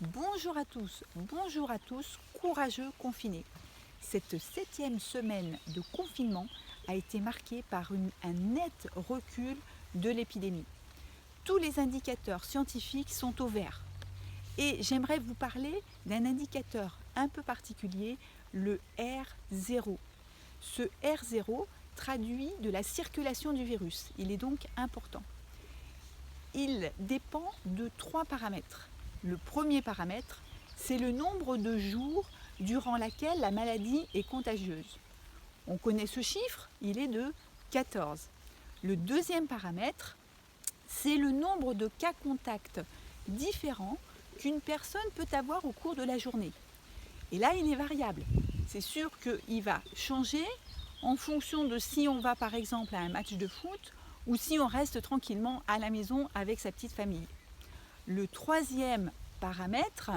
Bonjour à tous, courageux confinés. Cette 7e semaine de confinement a été marquée par un net recul de l'épidémie. Tous les indicateurs scientifiques sont au vert. Et j'aimerais vous parler d'un indicateur un peu particulier, le R0. Ce R0 traduit de la circulation du virus. Il est donc important. Il dépend de 3 paramètres. Le premier paramètre, c'est le nombre de jours durant lesquels la maladie est contagieuse. On connaît ce chiffre, il est de 14. Le deuxième paramètre, c'est le nombre de cas contacts différents qu'une personne peut avoir au cours de la journée. Et là, il est variable. C'est sûr qu'il va changer en fonction de si on va par exemple à un match de foot ou si on reste tranquillement à la maison avec sa petite famille. Le troisième paramètre,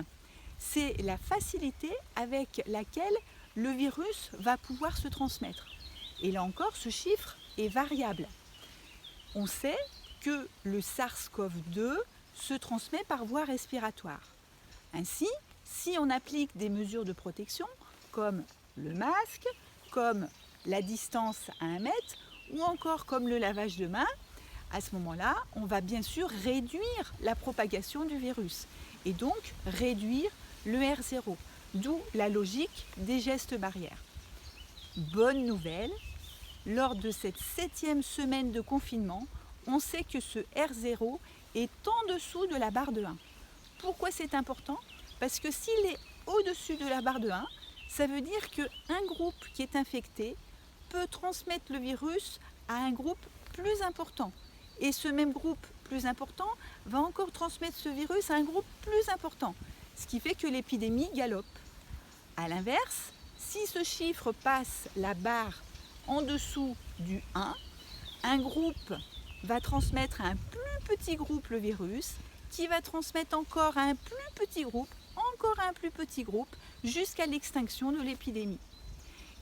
c'est la facilité avec laquelle le virus va pouvoir se transmettre. Et là encore, ce chiffre est variable. On sait que le SARS-CoV-2 se transmet par voie respiratoire. Ainsi, si on applique des mesures de protection, comme le masque, comme la distance à 1 mètre, ou encore comme le lavage de mains, à ce moment-là, on va bien sûr réduire la propagation du virus et donc réduire le R0, d'où la logique des gestes barrières. Bonne nouvelle, lors de cette 7e semaine de confinement, on sait que ce R0 est en dessous de la barre de 1. Pourquoi c'est important? Parce que s'il est au-dessus de la barre de 1, ça veut dire qu'un groupe qui est infecté peut transmettre le virus à un groupe plus important. Et ce même groupe plus important va encore transmettre ce virus à un groupe plus important, ce qui fait que l'épidémie galope. A l'inverse, si ce chiffre passe la barre en dessous du 1, un groupe va transmettre à un plus petit groupe le virus, qui va transmettre encore à un plus petit groupe, encore à un plus petit groupe, jusqu'à l'extinction de l'épidémie.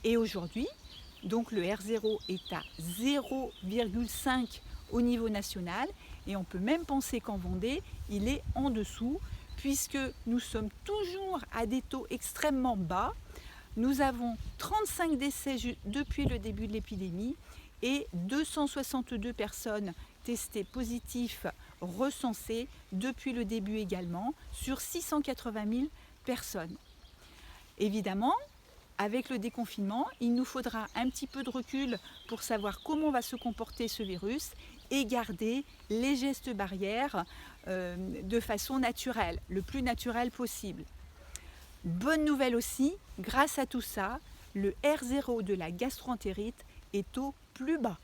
Et aujourd'hui, donc le R0 est à 0,5 au niveau national et on peut même penser qu'en Vendée, il est en dessous puisque nous sommes toujours à des taux extrêmement bas. Nous avons 35 décès depuis le début de l'épidémie et 262 personnes testées positives recensées depuis le début également sur 680 000 personnes. Évidemment, avec le déconfinement, il nous faudra un petit peu de recul pour savoir comment va se comporter ce virus et garder les gestes barrières de façon naturelle, le plus naturel possible. Bonne nouvelle aussi, grâce à tout ça, le R0 de la gastroentérite est au plus bas.